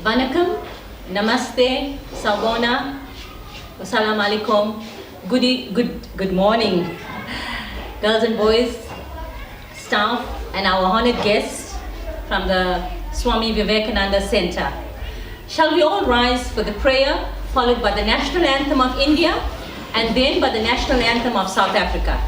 Vanakkam, Namaste, Sabona, Assalamu alaikum, good morning, girls and boys, staff, and our honored guests from the Swami Vivekananda Centre. Shall we all rise for the prayer, followed by the national anthem of India, and then by the national anthem of South Africa.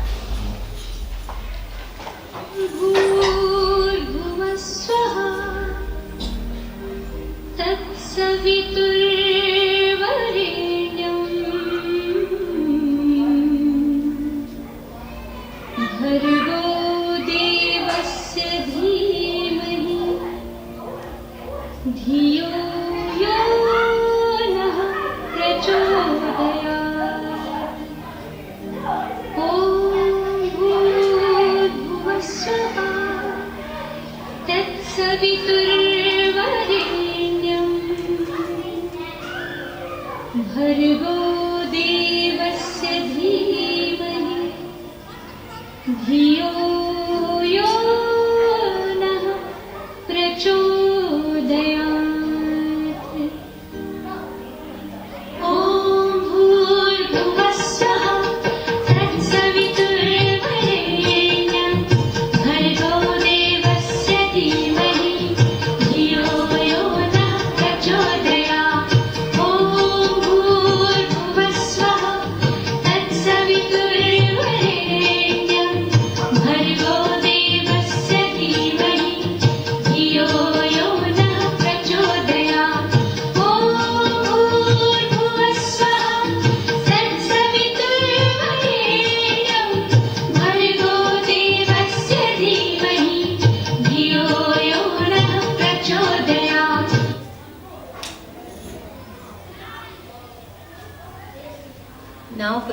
Now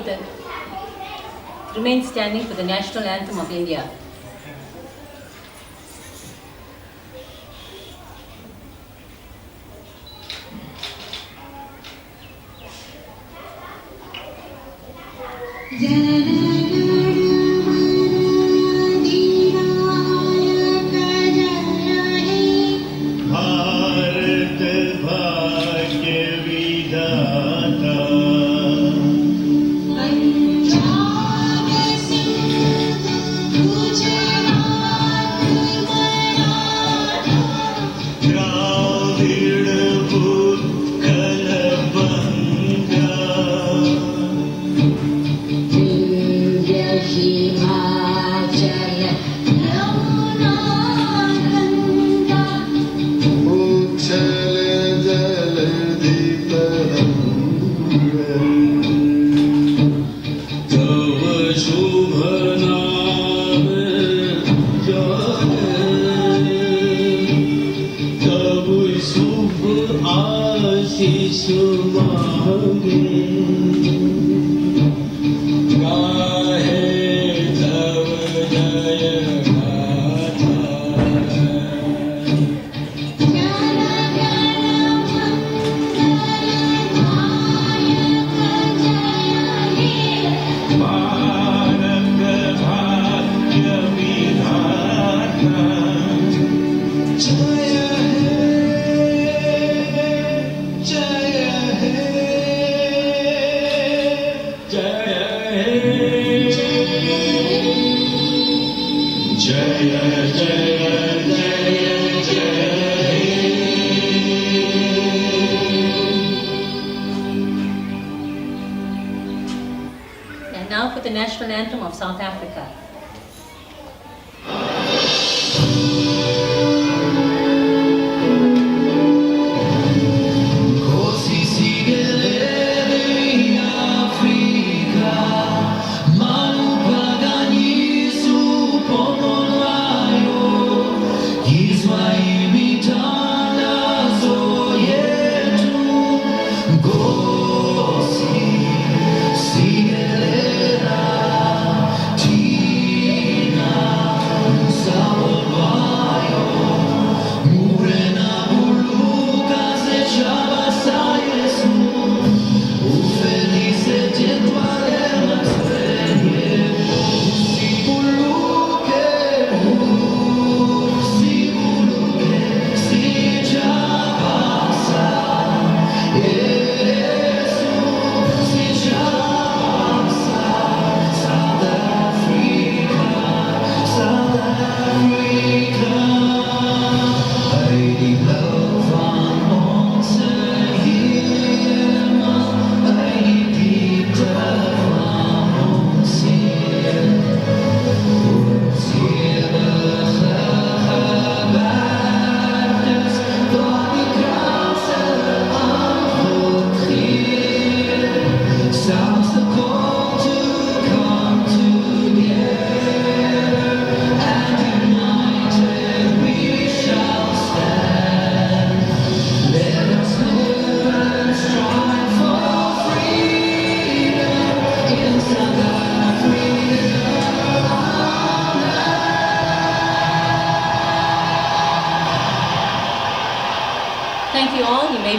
remain standing for the national anthem of India. And now for the national anthem of South Africa. Tea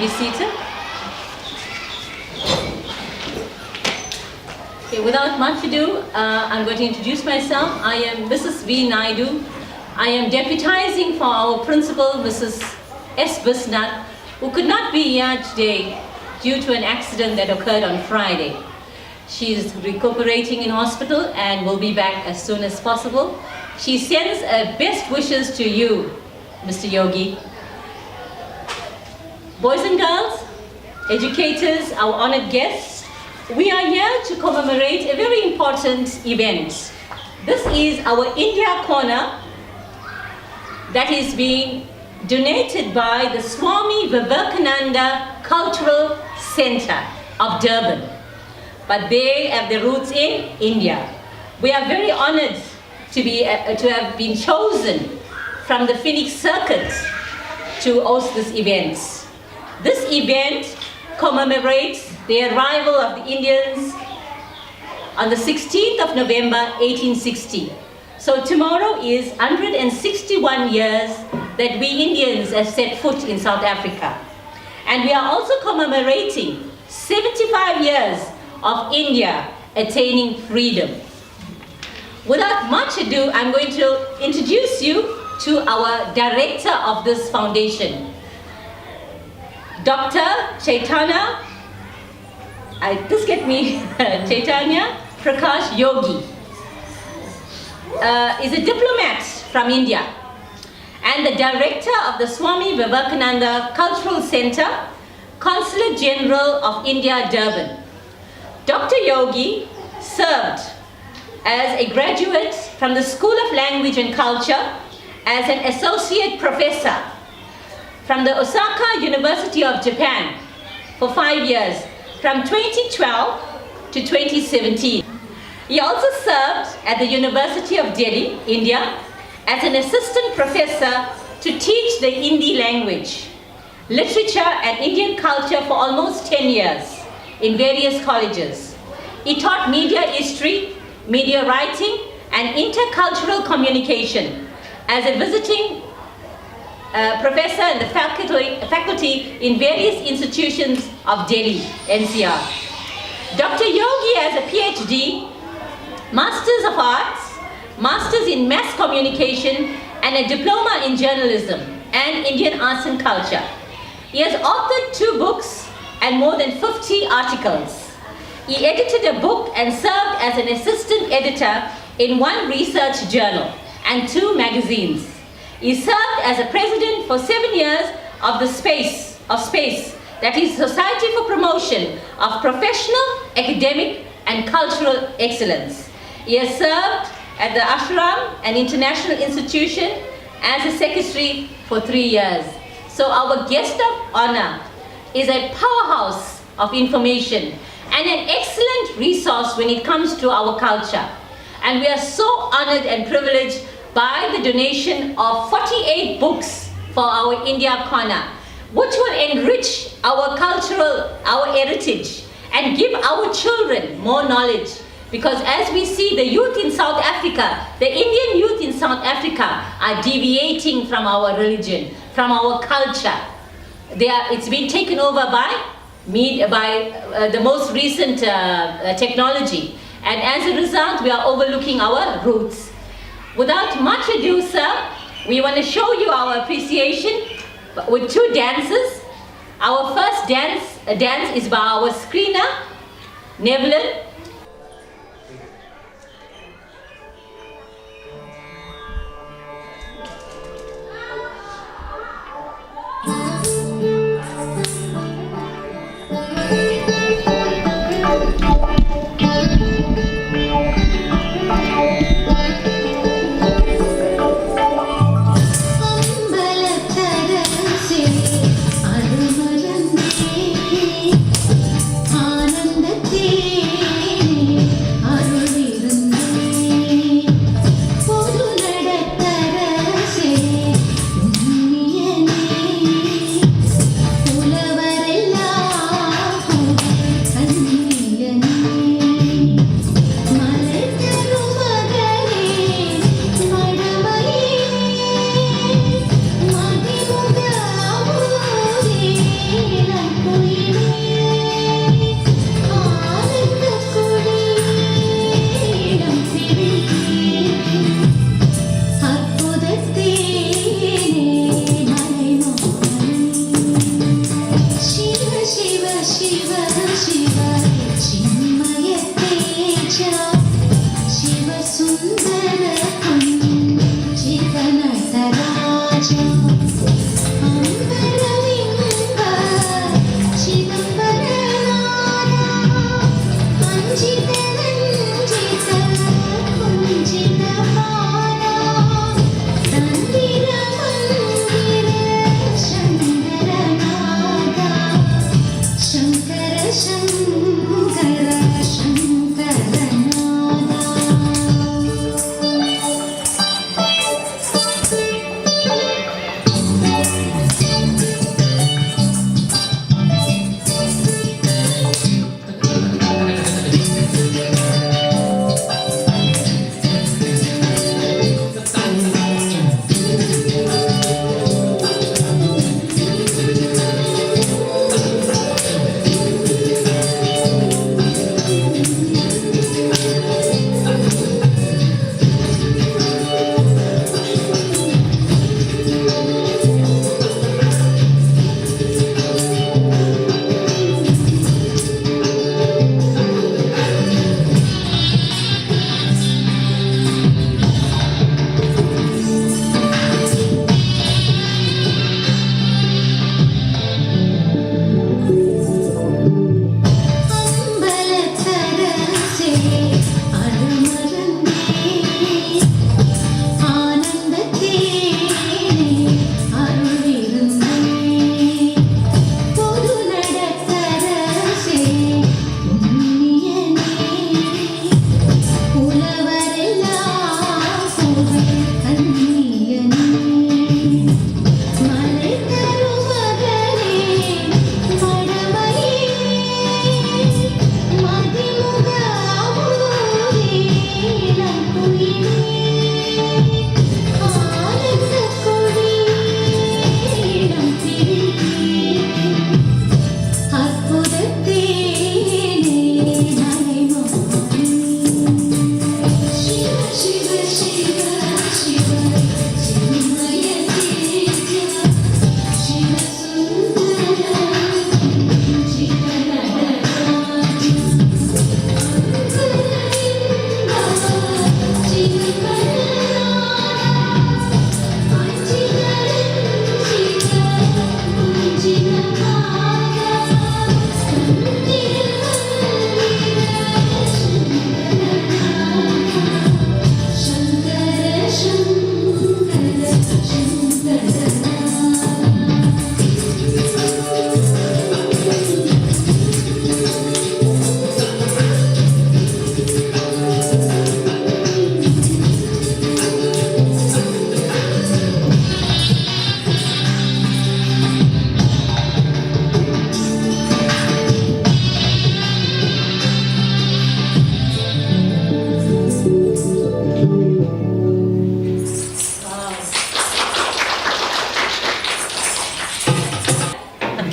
be seated. Okay, without much ado, I'm going to introduce myself. I am Mrs. V. Naidu. I am deputizing for our principal, Mrs. S. Bisnath, who could not be here today due to an accident that occurred on Friday. She is recuperating in hospital and will be back as soon as possible. She sends best wishes to you, Mr. Yogi. Boys and girls, educators, our honored guests, we are here to commemorate a very important event. This is our India Corner that is being donated by the Swami Vivekananda Cultural Centre of Durban. But they have their roots in India. We are very honored to have been chosen from the Phoenix Circuit to host this event. This event commemorates the arrival of the Indians on the 16th of November 1860. So tomorrow is 161 years that we Indians have set foot in South Africa. And we are also commemorating 75 years of India attaining freedom. Without much ado, I'm going to introduce you to our director of this foundation, Dr. Chaitanya, Chaitanya Prakash Yogi, is a diplomat from India and the director of the Swami Vivekananda Cultural Centre, Consulate General of India, Durban. Dr. Yogi served as a graduate from the School of Language and Culture as an associate professor from the Osaka University of Japan for 5 years, from 2012 to 2017. He also served at the University of Delhi, India, as an assistant professor to teach the Hindi language, literature and Indian culture for almost 10 years in various colleges. He taught media history, media writing, and intercultural communication as a visiting professor in the faculty in various institutions of Delhi, NCR. Dr. Yogi has a PhD, Masters of Arts, Masters in Mass Communication, and a Diploma in Journalism and Indian Arts and Culture. He has authored 2 books and more than 50 articles. He edited a book and served as an assistant editor in 1 research journal and 2 magazines. He served as a president for 7 years of the Space, that is Society for Promotion of Professional, Academic and Cultural Excellence. He has served at the Ashram, an international institution, as a secretary for 3 years. So our guest of honor is a powerhouse of information and an excellent resource when it comes to our culture. And we are so honored and privileged by the donation of 48 books for our India Corner, which will enrich our our heritage and give our children more knowledge. Because as we see the youth in South Africa, the Indian youth in South Africa are deviating from our religion, from our culture. It's been taken over by the most recent technology. And as a result, we are overlooking our roots. Without much ado, sir, we want to show you our appreciation with 2 dances. Our first dance is by our screener, Nevlin. ஆனந்தத்தே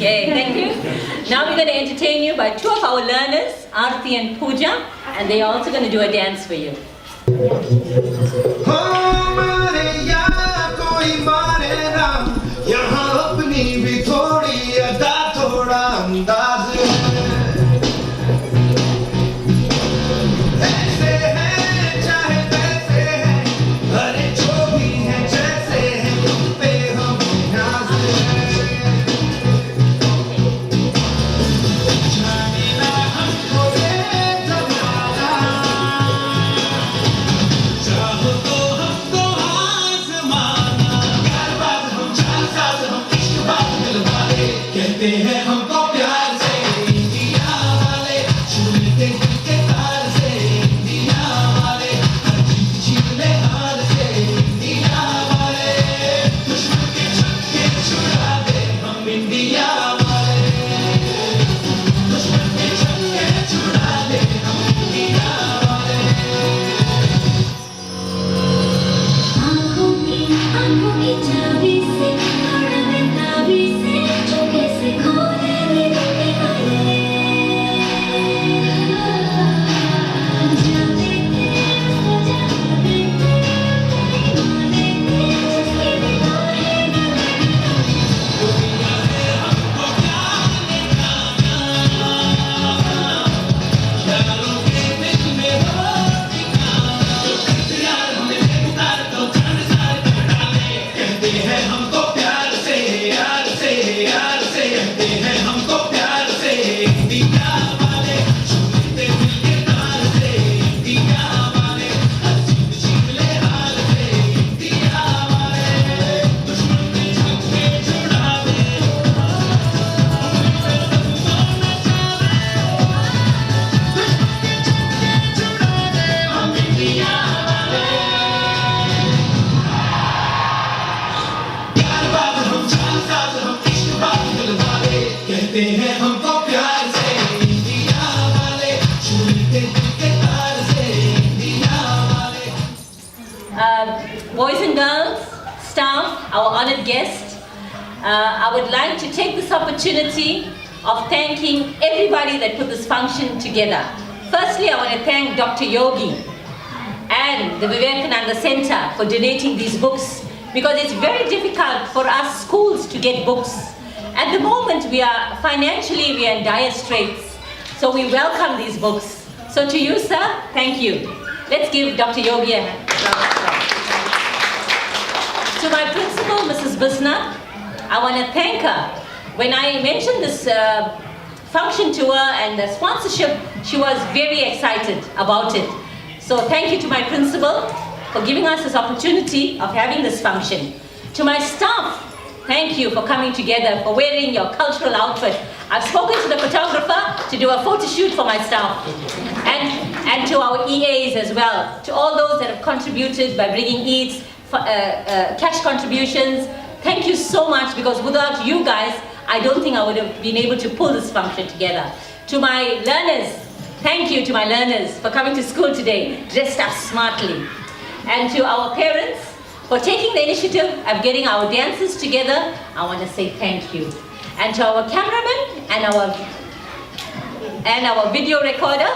Okay, thank you. Now we're going to entertain you by two of our learners, Aarti and Pooja, and they're also going to do a dance for you. boys and girls, staff, our honored guest, I would like to take this opportunity of thanking everybody that put this function together. Firstly, I want to thank Dr. Yogi and the Vivekananda Centre for donating these books, because it's very difficult for us schools to get books. At the moment, we are in dire straits, so we welcome these books. So to you, sir, thank you. Let's give Dr. Yogi a hand. To my principal, Mrs. Bisna, I want to thank her. When I mentioned this function to her and the sponsorship, she was very excited about it. So thank you to my principal for giving us this opportunity of having this function. To my staff, thank you for coming together, for wearing your cultural outfit. I've spoken to the photographer to do a photo shoot for my staff. And to our EAs as well, to all those that have contributed by bringing eats, cash contributions. Thank you so much, because without you guys, I don't think I would have been able to pull this function together. To my learners, thank you to my learners for coming to school today, dressed up smartly. And to our parents, for taking the initiative of getting our dances together, I want to say thank you. And to our cameraman and our video recorder,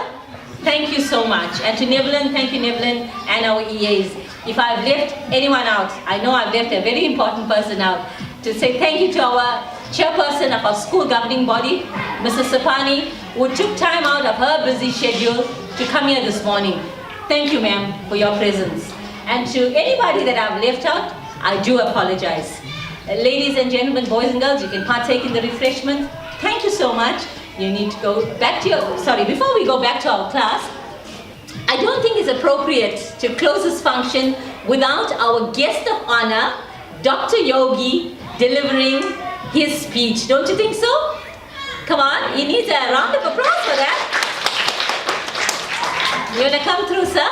thank you so much. And to Niblin, thank you Niblin, and our EAs. If I've left anyone out, I know I've left a very important person out, to say thank you to our chairperson of our school governing body, Mrs. Sapani, who took time out of her busy schedule to come here this morning. Thank you, ma'am, for your presence. And to anybody that I've left out, I do apologize. Ladies and gentlemen, boys and girls, you can partake in the refreshment. Thank you so much. You need to go back to before we go back to our class, I don't think it's appropriate to close this function without our guest of honor, Dr. Yogi, delivering his speech. Don't you think so? Come on, he needs a round of applause for that. You want to come through, sir?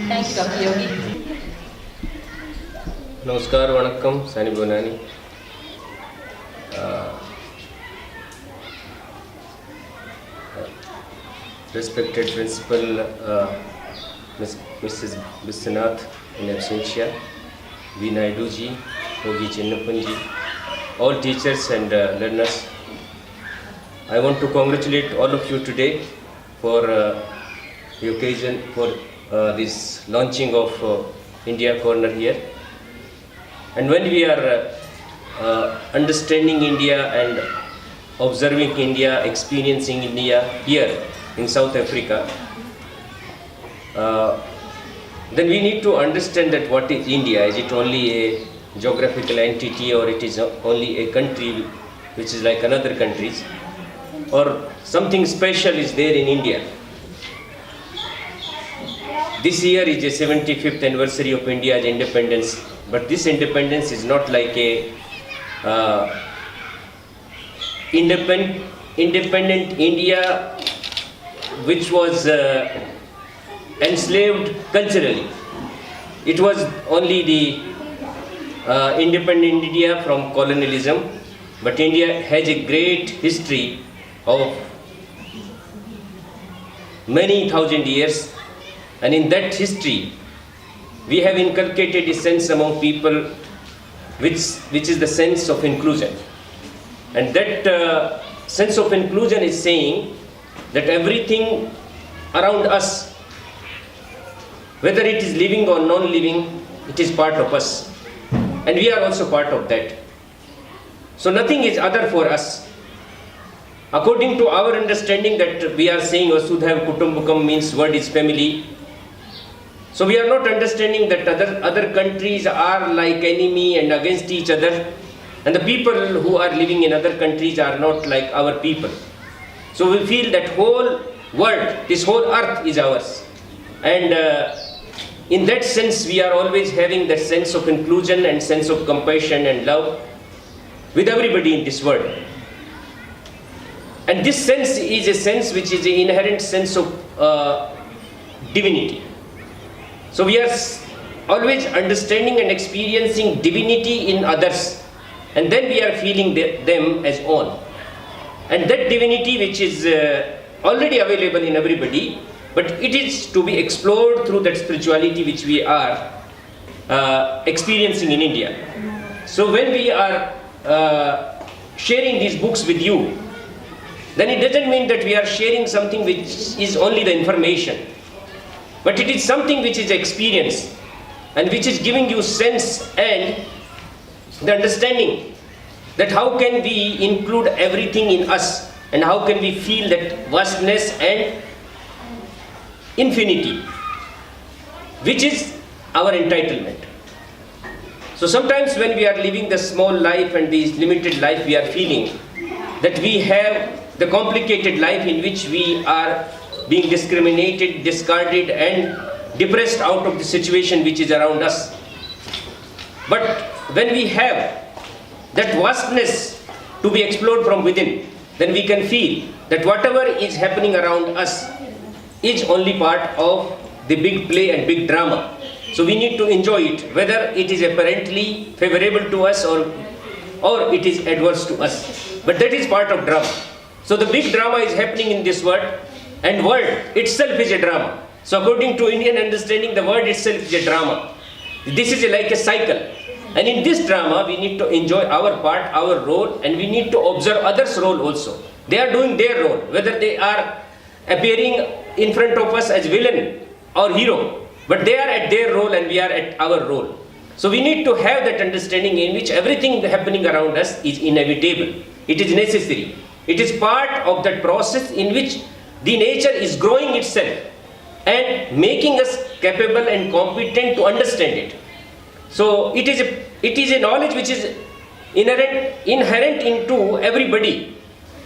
Thank you, Dr. Yogi. Namaskar, Vanakkam, Sani Bonani. Respected Principal, Mrs. Biswanath in absentia, V. Naiduji, Yogi Chinnapanji, all teachers and learners. I want to congratulate all of you today for the occasion for this launching of India Corner here. And when we are understanding India and observing India, experiencing India here in South Africa, then we need to understand that what is India. Is it only a geographical entity, or it is only a country which is like another countries, or something special is there in India? This year is the 75th anniversary of India's independence, but this independence is not like a independent India which was enslaved culturally. It was only the independent India from colonialism, but India has a great history of many thousand years, and in that history we have inculcated a sense among people which is the sense of inclusion. And that sense of inclusion is saying that everything around us, whether it is living or non-living, it is part of us, and we are also part of that. So nothing is other for us. According to our understanding that we are saying Vasudhaiva Kutumbakam means word is family. So we are not understanding that other countries are like enemy and against each other, and the people who are living in other countries are not like our people. So we feel that whole world, this whole earth is ours, and in that sense we are always having that sense of inclusion and sense of compassion and love with everybody in this world. And this sense is a sense which is an inherent sense of divinity. So we are always understanding and experiencing divinity in others, and then we are feeling them as own. And that divinity which is already available in everybody, but it is to be explored through that spirituality which we are experiencing in India. So when we are sharing these books with you, then it doesn't mean that we are sharing something which is only the information, but it is something which is experience and which is giving you sense and the understanding that how can we include everything in us and how can we feel that vastness and infinity, which is our entitlement. So sometimes when we are living the small life and this limited life, we are feeling that we have the complicated life in which we are being discriminated, discarded and depressed out of the situation which is around us. But when we have that vastness to be explored from within, then we can feel that whatever is happening around us is only part of the big play and big drama. So we need to enjoy it, whether it is apparently favorable to us or it is adverse to us. But that is part of drama. So the big drama is happening in this world, and world itself is a drama. So according to Indian understanding, the world itself is a drama. This is like a cycle. And in this drama, we need to enjoy our part, our role, and we need to observe others' role also. They are doing their role, whether they are appearing in front of us as villain or hero, but they are at their role and we are at our role. So we need to have that understanding in which everything happening around us is inevitable. It is necessary. It is part of that process in which the nature is growing itself and making us capable and competent to understand it. So it is a knowledge which is inherent into everybody,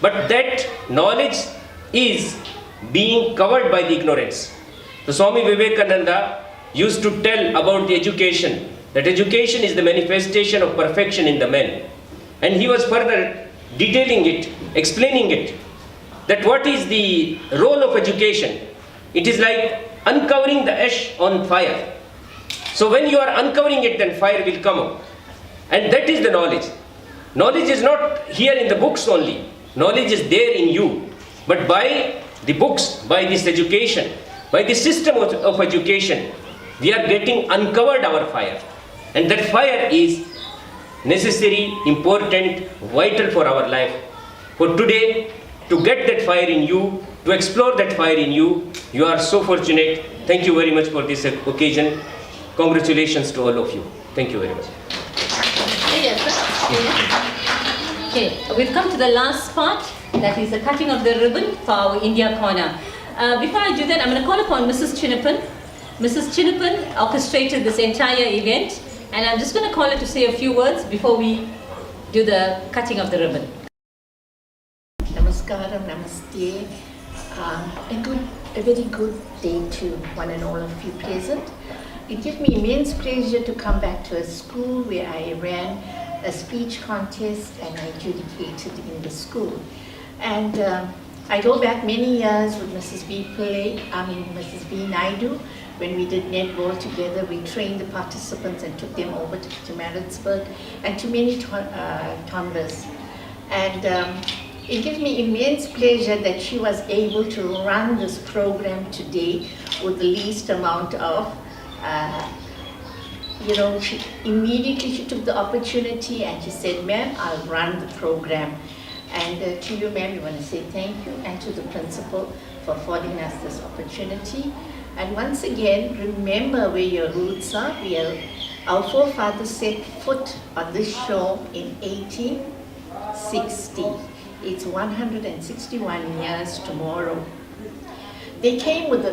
but that knowledge is being covered by the ignorance. The Swami Vivekananda used to tell about the education, that education is the manifestation of perfection in the man. And he was further detailing it, explaining it, that what is the role of education? It is like uncovering the ash on fire. So when you are uncovering it, then fire will come up. And that is the knowledge. Knowledge is not here in the books only. Knowledge is there in you. But by the books, by this education, by the system of education, we are getting uncovered our fire. And that fire is necessary, important, vital for our life. For today, to get that fire in you, to explore that fire in you, you are so fortunate. Thank you very much for this occasion. Congratulations to all of you. Thank you very much. Okay, we've come to the last part, that is the cutting of the ribbon for our India corner. Before I do that, I'm going to call upon Mrs. Chinnapan. Mrs. Chinnapan orchestrated this entire event, and I'm just going to call her to say a few words before we do the cutting of the ribbon. Namaskaram, namaste. A very good day to one and all of you present. It gives me immense pleasure to come back to a school where I ran a speech contest and I adjudicated in the school. And I go back many years with Mrs. B. Naidu. When we did netball together, we trained the participants and took them over to Maritzburg and to many tournaments. And it gives me immense pleasure that she was able to run this program today with the least amount of, she took the opportunity and she said, ma'am, I'll run the program. And to you, ma'am, we want to say thank you, and to the principal for affording us this opportunity. And once again, remember where your roots are. Our forefathers set foot on this shore in 1860. It's 161 years tomorrow. They came with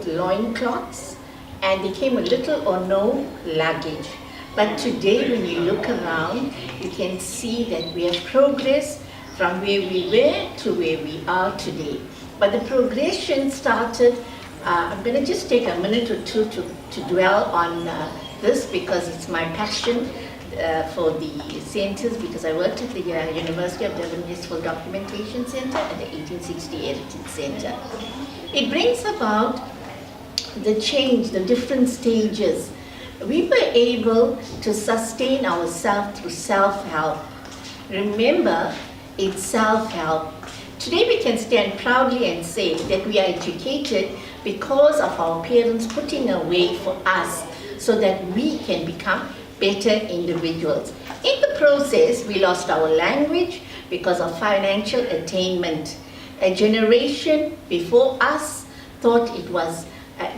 loincloths, and they came with little or no luggage. But today, when you look around, you can see that we have progressed from where we were to where we are today. But the progression started, I'm going to just take a minute or two to dwell on this, because it's my passion for the centers, because I worked at the University of Durban Municipal Documentation Centre and the 1860 Heritage Centre. It brings about the change, the different stages, we were able to sustain ourselves through self-help. Remember, it's self-help. Today we can stand proudly and say that we are educated because of our parents putting a way for us so that we can become better individuals. In the process, we lost our language because of financial attainment. A generation before us thought it was,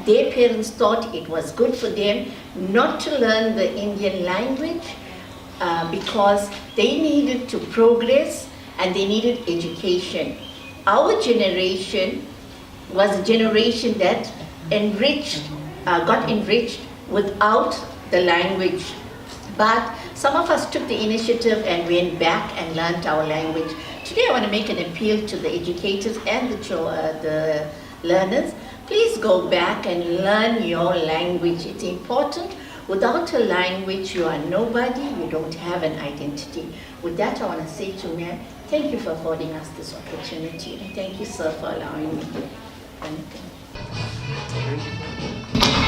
their parents thought it was good for them not to learn the Indian language because they needed to progress and they needed education. Our generation was a generation that got enriched without the language. But some of us took the initiative and went back and learned our language. Today I want to make an appeal to the educators and the learners. Please go back and learn your language. It's important. Without a language, you are nobody, you don't have an identity. With that, I want to say to ma'am, thank you for affording us this opportunity. And thank you, sir, for allowing me. Thank you.